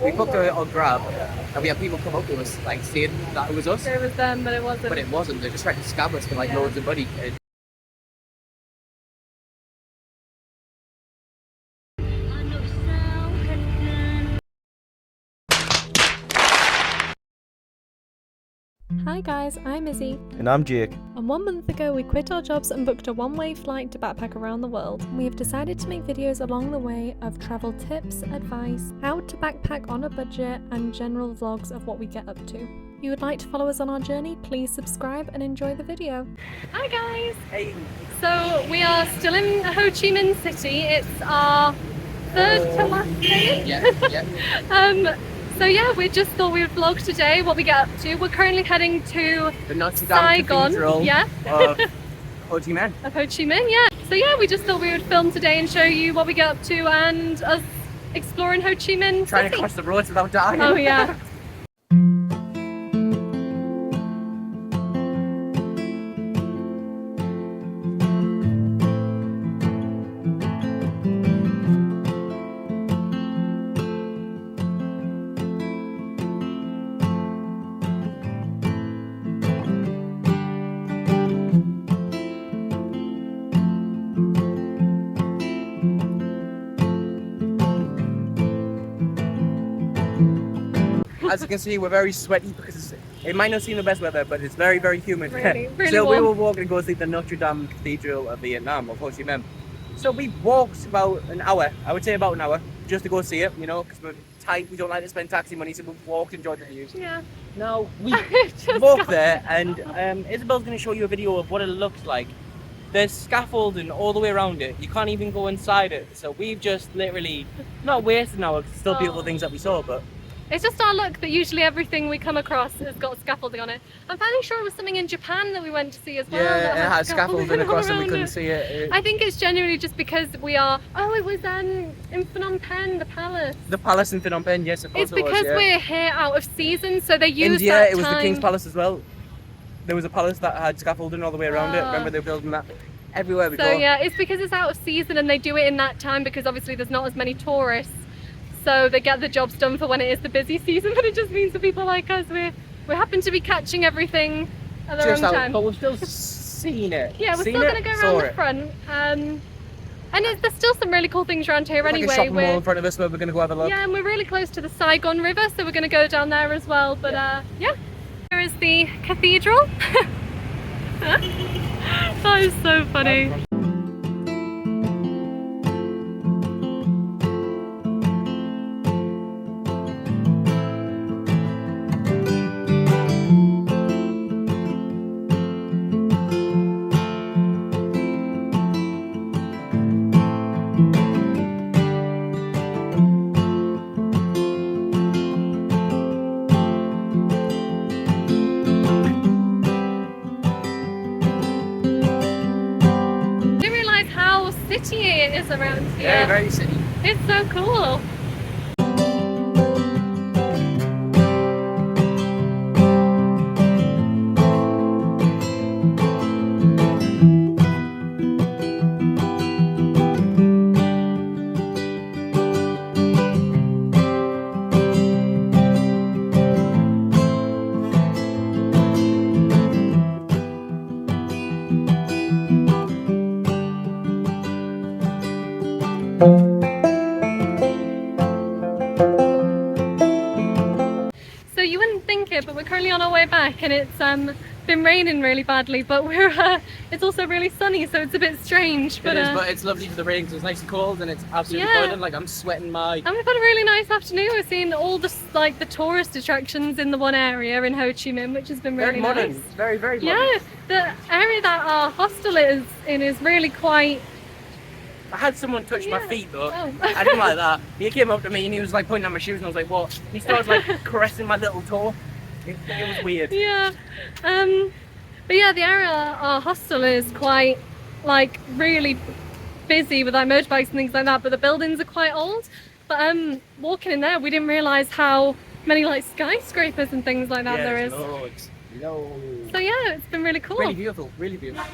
we booked it on Grab, and we had people come up to us like saying that it was us. It was them, but it wasn't. But it wasn't. They just tried to scam us for like loads of money. Hi guys, I'm Izzy. And I'm Jake. And 1 month ago we quit our jobs and booked a one-way flight to backpack around the world. We have decided to make videos along the way of travel tips, advice, how to backpack on a budget, and general vlogs of what we get up to. If you would like to follow us on our journey, please subscribe and enjoy the video. Hi guys! Hey. So we are still in Ho Chi Minh City. It's our third to last day. Yeah. So yeah, we just thought we would vlog today what we get up to. We're currently heading to The Notre Dame Saigon, Cathedral yeah, of Ho Chi Minh. of Ho Chi Minh, yeah. So yeah, we just thought we would film today and show you what we get up to and us exploring Ho Chi Minh Trying to City. cross the roads without dying. Oh yeah. As you can see, we're very sweaty because it might not seem the best weather, but it's very, very humid. Really so warm. we were walking to go see the Notre Dame Cathedral of Vietnam, of Ho Chi Minh. So we walked about an hour, I would say about an hour, just to go see it, you know, because we're tight, we don't like to spend taxi money, so we walked, enjoyed the views. Yeah. Now, we Just walked got- there, and Isabel's going to show you a video of what it looks like. There's scaffolding all the way around it. You can't even go inside it. So we've just literally, not wasted an hour, 'cause there's still beautiful things that we saw, but It's just our luck that usually everything we come across has got scaffolding on it. I'm fairly sure it was something in Japan that we went to see as well. yeah, that it had has scaffolding all across and we around couldn't it. see it. I think it's genuinely just because we are. Oh, it was in Phnom Penh, the palace. The palace in Phnom Penh, yes, of course It's it was, because yeah. we're here out of season, so they use India, that it was time. the King's Palace as well. There was a palace that had scaffolding all the way around it. Ah. Remember they were building that everywhere we So go. yeah, it's because it's out of season and they do it in that time because obviously there's not as many tourists. So they get the jobs done for when it is the busy season, but it just means for people like us, we happen to be catching everything at the Just wrong out, time. but we've still seen it. Yeah, we're Seen still it, going to go saw around the it. front. And there's still some really cool things around here There's anyway. like a shopping mall in front of us where we're going to go have a look. Yeah, and we're really close to the Saigon River, so we're going to go down there as well. But yeah, here is the cathedral. That is so funny. City it is around here. Yeah, very city. It's so cool. So you wouldn't think it, but we're currently on our way back and it's been raining really badly, but it's also really sunny, so it's a bit strange. But, It is, but it's lovely for the rain because it's nice and cold and it's absolutely Yeah. boiling. Like I'm sweating my. and we've had a really nice afternoon. We've seen all the the tourist attractions in the one area in Ho Chi Minh, which has been really Very modern. nice. Very, very modern. Yeah, the area that our hostel is in is really quite. I had someone touch my Yeah. feet though. Oh. I didn't like that. He came up to me and he was like pointing at my shoes and I was like, what? He started like caressing my little toe. It was weird. Yeah, but yeah, the area our hostel is quite like really busy with like motorbikes and things like that. But the buildings are quite old. But walking in there, we didn't realise how many like skyscrapers and things like that there is. Loads. Loads. So yeah, it's been really cool. Really beautiful. Really beautiful.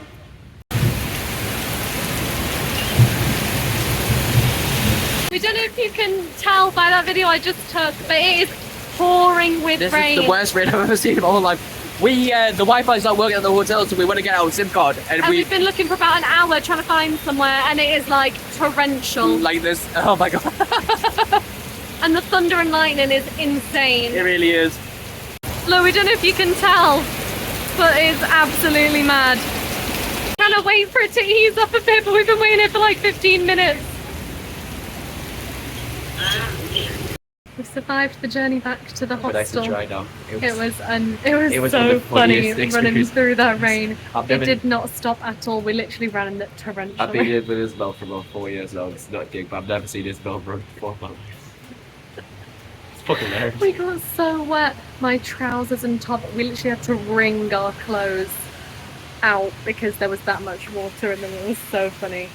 We don't know if you can tell by that video I just took, but it is pouring with This rain. is the worst rain I've ever seen in my whole life. We, the Wi-Fi's not working at the hotel, so we want to get our SIM card. And we've been looking for about an hour trying to find somewhere, and it is like torrential. Like this, oh my god. And the thunder and lightning is insane. It really is. Look, we don't know if you can tell, but it's absolutely mad. Trying to wait for it to ease up a bit, but we've been waiting here for like 15 minutes. We survived the journey back to the hostel. It was so funny running through that rain. It did not stop at all. We literally ran in torrential. I've been here with Isabel for about 4 years now. It's not a gig, but I've never seen Isabel run before. It's fucking hilarious. We got so wet. My trousers and top, we literally had to wring our clothes out because there was that much water in them. It was so funny.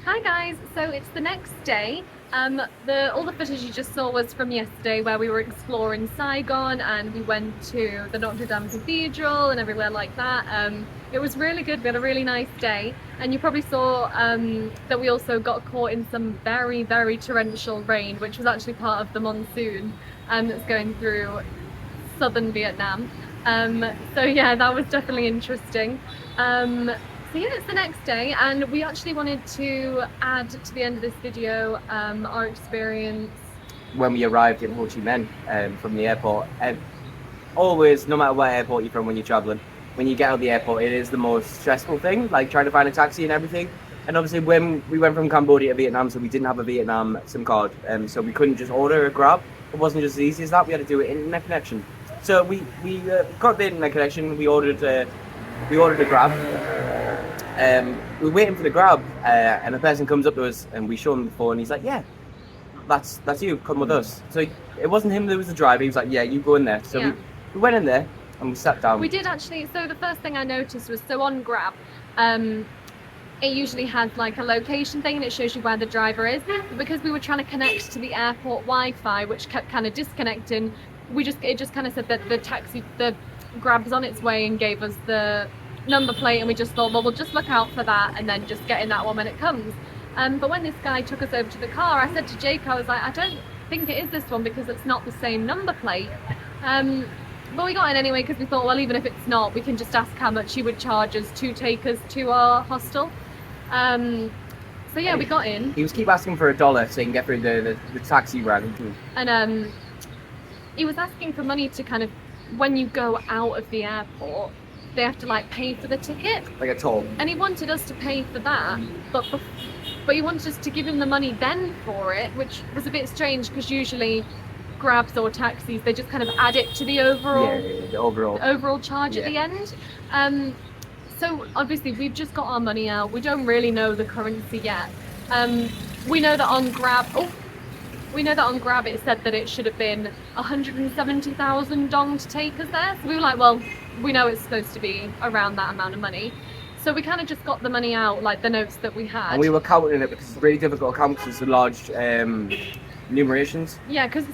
Hi guys, so it's the next day. All the footage you just saw was from yesterday, where we were exploring Saigon and we went to the Notre Dame Cathedral and everywhere like that. It was really good. We had a really nice day, and you probably saw that we also got caught in some very, very torrential rain, which was actually part of the monsoon that's going through southern Vietnam. So yeah, that was definitely interesting. So yeah, it's the next day, and we actually wanted to add to the end of this video our experience when we arrived in Ho Chi Minh from the airport. And always, no matter what airport you're from when you're traveling, when you get out of the airport, it is the most stressful thing, like trying to find a taxi and everything. And obviously when we went from Cambodia to Vietnam, so we didn't have a Vietnam SIM card, so we couldn't just order a Grab. It wasn't just as easy as that. We had to do it internet connection. So we got the internet connection. We ordered a Grab. We're waiting for the Grab, and the person comes up to us, and we show him the phone, and he's like, "Yeah, that's you. Come with us." So it wasn't him that was the driver. He was like, "Yeah, you go in there." So yeah. we went in there and we sat down. We did actually. So the first thing I noticed was, so on Grab, it usually has like a location thing, and it shows you where the driver is. But because we were trying to connect to the airport Wi-Fi, which kept kind of disconnecting, it just kind of said that the Grab's on its way, and gave us the number plate, and we just thought, well, we'll just look out for that and then just get in that one when it comes. But when this guy took us over to the car, I said to Jake, I was like, I don't think it is this one because it's not the same number plate. But we got in anyway because we thought, well, even if it's not, we can just ask how much he would charge us to take us to our hostel. So yeah, we got in. He was keep asking for $1 so he can get through the taxi rank. And he was asking for money to kind of, when you go out of the airport, they have to like pay for the ticket, like a toll. And he wanted us to pay for that, but he wanted us to give him the money then for it, which was a bit strange because usually Grabs or taxis, they just kind of add it to the overall, the overall charge at the end. So obviously we've just got our money out. We don't really know the currency yet. We know that on Grab. It said that it should have been 170,000 dong to take us there. So we were like, well, we know it's supposed to be around that amount of money. So we kind of just got the money out, like the notes that we had. And we were counting it because it's really difficult to count because it's the large numerations. Yeah, because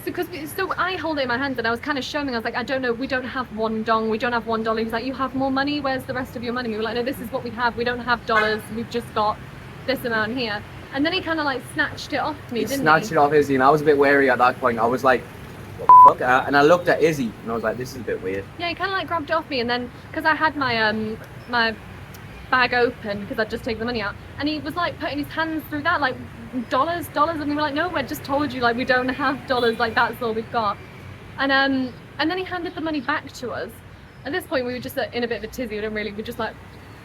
so I hold it in my hands and I was kind of showing him, I was like, I don't know, we don't have $1 dong, we don't have $1. He's like, you have more money, where's the rest of your money? We were like, no, this is what we have, we don't have dollars, we've just got this amount here. And then he kind of like snatched it off me, didn't he? Snatched it off Izzy, and I was a bit wary at that point. I was like, what the fuck? And I looked at Izzy, and I was like, this is a bit weird. Yeah, he kind of like grabbed it off me, and then, because I had my my bag open, because I'd just taken the money out, and he was like putting his hands through that, like, dollars, and we were like, no, I just told you, like, we don't have dollars, like, that's all we've got. And then he handed the money back to us. At this point, we were just in a bit of a tizzy, we were just like,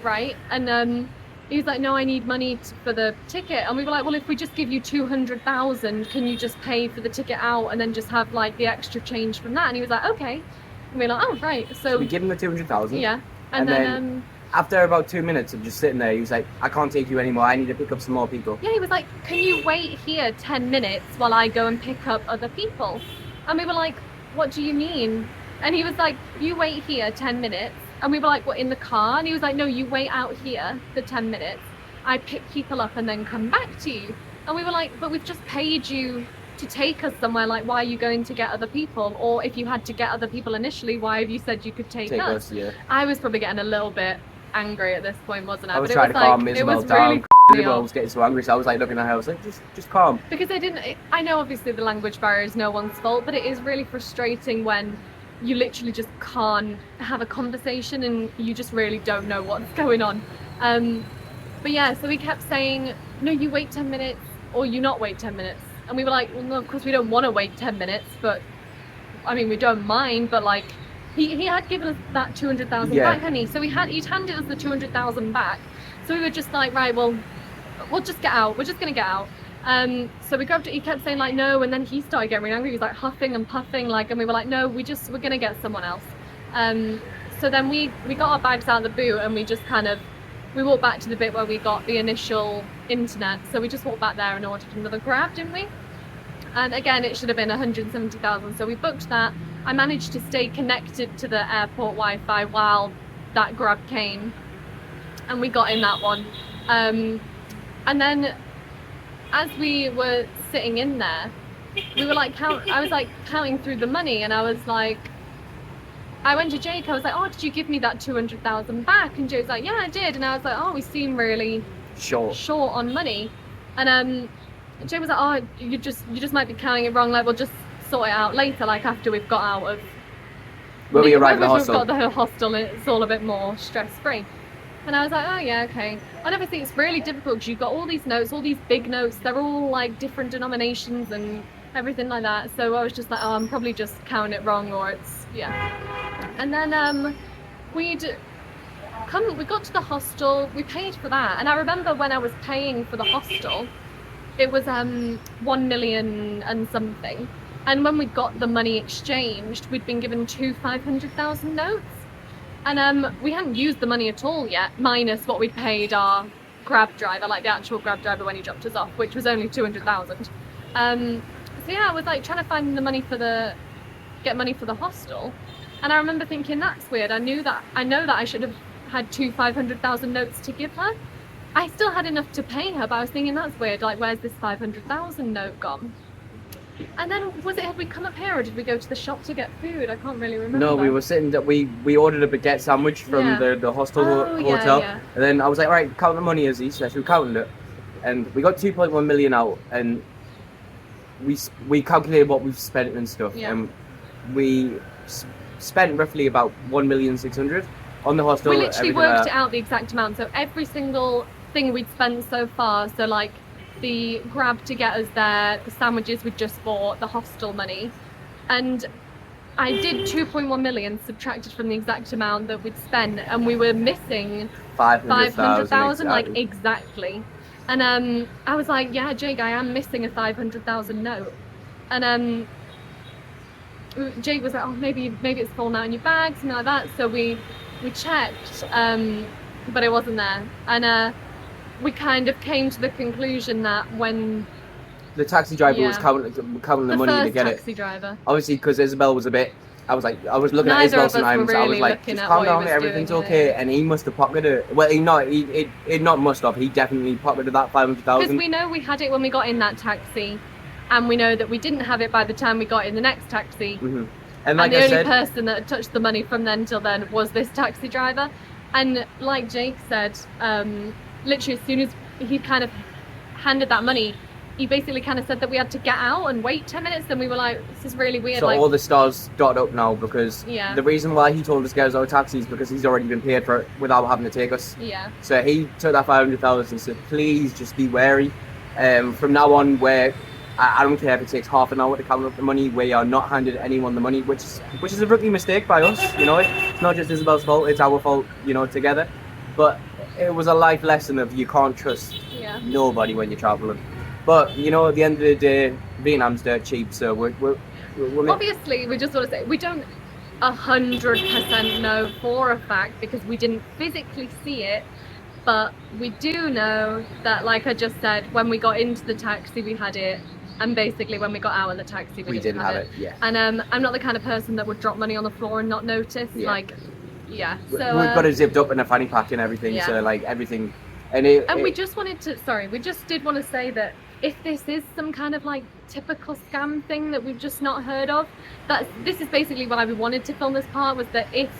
right, and he was like, no, I need money for the ticket. And we were like, well, if we just give you 200,000, can you just pay for the ticket out and then just have like the extra change from that? And he was like, okay. And we were like, oh, right. So we give him the 200,000. Yeah. And then after about 2 minutes of just sitting there, he was like, I can't take you anymore. I need to pick up some more people. Yeah, he was like, can you wait here 10 minutes while I go and pick up other people? And we were like, what do you mean? And he was like, you wait here 10 minutes. And we were like, what, in the car? And he was like, no, you wait out here for 10 minutes. I pick people up and then come back to you. And we were like, but we've just paid you to take us somewhere. Like, why are you going to get other people? Or if you had to get other people initially, why have you said you could take us? Yeah. I was probably getting a little bit angry at this point, wasn't I? I was trying to calm Isabel down. Really but I was getting so angry, so I was like looking at her, I was like, just calm. Because I know obviously the language barrier is no one's fault, but it is really frustrating when you literally just can't have a conversation and you just really don't know what's going on. But yeah, so he kept saying, no, you wait 10 minutes or you not wait 10 minutes. And we were like, well, no, of course we don't want to wait 10 minutes, but I mean, we don't mind, but like, he had given us that 200,000 back, hadn't he? So he'd handed us the 200,000 back. So we were just like, right, well, we'll just get out. We're just going to get out. So we grabbed it. He kept saying like, no. And then he started getting really angry. He was like huffing and puffing, like, and we were like, no, we're going to get someone else. So then we got our bags out of the boot and we walked back to the bit where we got the initial internet. So we just walked back there and ordered another Grab, didn't we? And again, it should have been 170,000. So we booked that. I managed to stay connected to the airport Wi-Fi while that Grab came, and we got in that one. And then as we were sitting in there, we were like I was like counting through the money, and I was like, I went to Jake, I was like, oh, did you give me that 200,000 back? And Jake's like, yeah, I did. And I was like, oh, we seem really short on money. And Jake was like, oh, you just might be counting it wrong, like we'll just sort it out later, like after we've got out of when we arrived at the hostel. We've got the hostel and it's all a bit more stress-free. And I was like, oh yeah, okay. And obviously it's really difficult because you've got all these notes, all these big notes, they're all like different denominations and everything like that. So I was just like, oh, I'm probably just counting it wrong, or it's, yeah. And then we got to the hostel, we paid for that. And I remember when I was paying for the hostel, it was 1 million and something. And when we got the money exchanged, we'd been given 2 500,000 notes. And we hadn't used the money at all yet, minus what we'd paid our Grab driver, like the actual Grab driver when he dropped us off, which was only 200,000. So yeah, I was like trying to find the money get money for the hostel. And I remember thinking, that's weird. I know that I should have had 2 500,000 notes to give her. I still had enough to pay her, but I was thinking, that's weird. Like, where's this 500,000 note gone? And then had we come up here or did we go to the shop to get food? I can't really remember. No, we were sitting we ordered a baguette sandwich from the hostel hotel. Yeah. And then I was like, right, count the money, Izzy. So we counted it. And we got 2.1 million out, and we calculated what we've spent and stuff. Yeah. And we spent roughly about 1,600,000 on the hostel. We literally worked it out, the exact amount. So every single thing we'd spent so far, so like the Grab to get us there, the sandwiches we'd just bought, the hostel money, and I did 2.1 million subtracted from the exact amount that we'd spent, and we were missing 500,000 like exactly. And I was like, yeah, Jake, I am missing a 500,000 note. And Jake was like, oh, maybe it's fallen out in your bag, something like that. So we checked, but it wasn't there. And we kind of came to the conclusion that when the taxi driver was counting the money to get it. The taxi driver. Obviously, because Isabel was I was looking at Isabel sometimes. I was like, just calm down, everything's okay. And he must have pocketed it. Well, he definitely pocketed that 500,000. Because we know we had it when we got in that taxi, and we know that we didn't have it by the time we got in the next taxi. Mm-hmm. And like the only person that had touched the money from then till then was this taxi driver. And like Jake said, literally as soon as he kind of handed that money, he basically kind of said that we had to get out and wait 10 minutes, and we were like, this is really weird. So all the stars dotted up now, because the reason why he told us to get us out of taxi is because he's already been paid for it without having to take us. Yeah. So he took that 500,000 and said, please just be wary. From now on, I don't care if it takes half an hour to count up the money, we are not handed anyone the money, which is a rookie mistake by us, you know. It's not just Isabel's fault, it's our fault, you know, together. But it was a life lesson of you can't trust nobody when you're traveling. But, you know, at the end of the day, Vietnam's dirt cheap, so we're obviously, we just want to say, we don't 100% know for a fact because we didn't physically see it, but we do know that, like I just said, when we got into the taxi, we had it, and basically when we got out of the taxi, we didn't have it. Yeah. And I'm not the kind of person that would drop money on the floor and not notice. So we've got it zipped up in a fanny pack and everything, so like everything. And we just did want to say that if this is some kind of like typical scam thing that we've just not heard of, this is basically why we wanted to film this part, was that if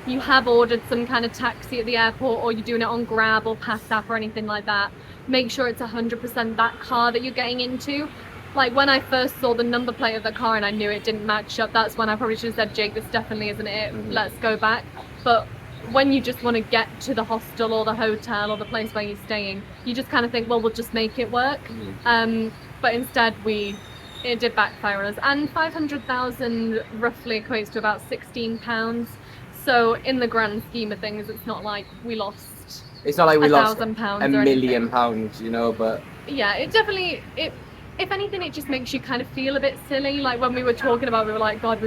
you have ordered some kind of taxi at the airport, or you're doing it on Grab or Pass App or anything like that, make sure it's 100% that car that you're getting into. Like when I first saw the number plate of the car and I knew it didn't match up, that's when I probably should have said, Jake, this definitely isn't it, let's go back. But when you just want to get to the hostel or the hotel or the place where you're staying, you just kind of think, well, we'll just make it work. But instead it did backfire on us. And 500,000 roughly equates to about £16. So in the grand scheme of things, it's not like we lost. It's not like we lost £1,000 a million pounds, you know. But yeah, it definitely if anything, it just makes you kind of feel a bit silly. Like when we were talking about, we were like, God,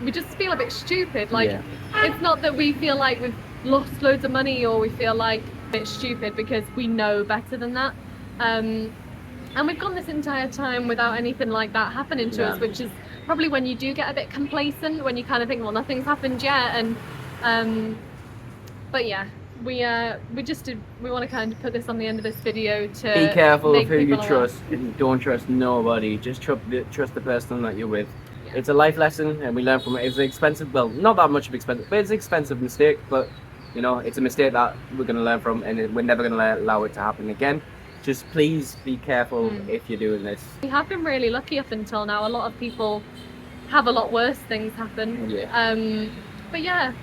we just feel a bit stupid. Like it's not that we feel like we've lost loads of money or we feel like a bit stupid, because we know better than that. And we've gone this entire time without anything like that happening to us, which is probably when you do get a bit complacent, when you kind of think, well, nothing's happened yet. And but yeah, we want to kind of put this on the end of this video to be careful of who you aware. trust. Don't trust nobody. Just trust the person that you're with. It's a life lesson, and we learn from it. It's an expensive, well, not that much of expensive, but it's an expensive mistake. But you know, it's a mistake that we're going to learn from, and we're never going to allow it to happen again. Just please be careful if you're doing this. We have been really lucky up until now. A lot of people have a lot worse things happen. But yeah,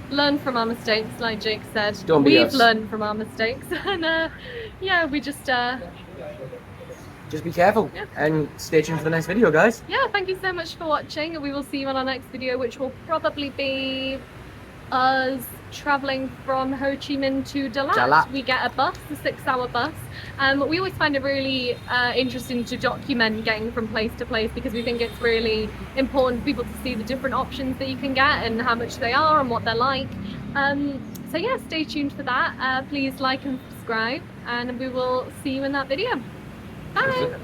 learn from our mistakes, like Jake said. We've learned from our mistakes, and yeah, we just be careful and stay tuned for the next video, guys. Yeah, thank you so much for watching, and we will see you on our next video, which will probably be us traveling from Ho Chi Minh to Dalat. We get a bus, a 6-hour bus. We always find it really interesting to document getting from place to place, because we think it's really important for people to see the different options that you can get and how much they are and what they're like. So yeah, stay tuned for that. Please like and subscribe, and we will see you in that video. Bye!